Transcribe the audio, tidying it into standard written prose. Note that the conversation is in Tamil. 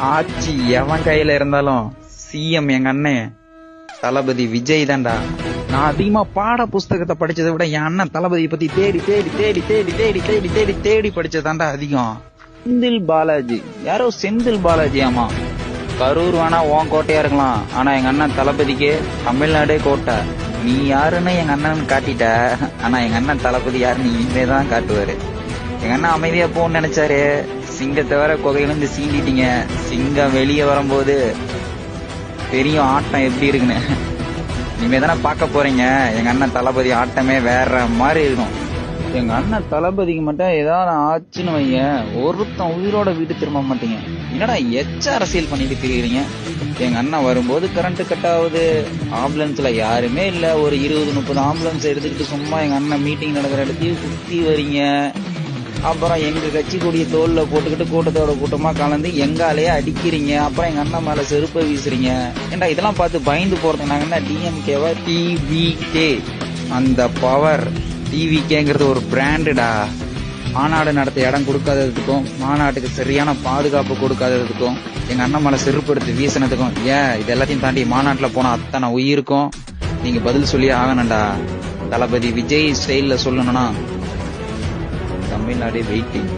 ஆட்சி எவன் கையில இருந்தாலும் சிஎம் எங்க அண்ணன் தளபதி விஜய் தான்டா. நான் அதிகமா பாட புஸ்தகத்தை படிச்சதை விட என் அண்ணன் தளபதியை பத்தி தேடி தேடி தேடி தேடி தேடி தேடி தேடி தேடி படிச்சதாண்டா அதிகம். செந்தில் பாலாஜி, யாரோ செந்தில் பாலாஜி. ஆமா, கரூர் வேணா உன் கோட்டையா இருக்கலாம், ஆனா எங்க அண்ணன் தளபதிக்கு தமிழ்நாடே கோட்டை. நீ யாருன்னு எங்க அண்ணன் காட்டிட்ட, ஆனா எங்க அண்ணன் தளபதி யாருன்னு இனிமேதான் காட்டுவாரு. எங்க அண்ணன் அமைதியா போன்னு நினைச்சாரு, சிங்கத்தை வர குகையிலிருந்து சீண்டிட்டீங்க. சிங்கம் வெளியே வரும்போது தெரியும் ஆட்டம் எப்படி இருக்குன்னு. இனிமே தானே பார்க்க போறீங்க. எங்க அண்ணன் தளபதி ஆட்டமே வேற மாதிரி இருக்கும். எங்க அண்ணன் தளபதிக்கு மட்டும் ஏதாவது ஆச்சுன்னு வைங்க, ஒருத்தன் உயிரோட வீட்டு திரும்ப மாட்டீங்க. என்னடா எச்ச அரசியல் பண்ணிட்டு திரிகிறீங்க. எங்க அண்ணன் வரும்போது கரண்ட் கட் ஆகுது, ஆம்புலன்ஸ்ல யாருமே இல்ல, ஒரு 20-30 ஆம்புலன்ஸ் எடுத்துக்கிட்டு சும்மா எங்க அண்ணன் மீட்டிங் நடக்கிற இடத்தையும் சுத்தி வரீங்க. அப்புறம் எங்க கட்சி கொடிய தோல்ல போட்டுக்கிட்டு கூட்டத்தோட கூட்டமா கலந்து எங்காலேயே அடிக்கிறீங்க. அப்புறம் எங்க அண்ணன் மேல செருப்பை வீசுறீங்க. ஏண்டா இதெல்லாம் பார்த்து பயந்து போறது நாங்க என்ன டிஎம்கேவா டிவிகே? அந்த பவர் டிவிகேங்கிறது ஒரு பிராண்டுடா. மாநாடு நடத்த இடம் கொடுக்காததுக்கும், மாநாட்டுக்கு சரியான பாதுகாப்பு கொடுக்காததுக்கும், எங்க அண்ணன் மேல செருப்பு எடுத்து வீசினதுக்கும், ஏன் இது எல்லாத்தையும் தாண்டி மாநாட்டுல போன அத்தனை உயிருக்கும் நீங்க பதில் சொல்லி ஆகணும்டா. தளபதி விஜய் ஸ்டைல்ல சொல்லணும்னா தமிழ்நாடு வெயிட்டிங்.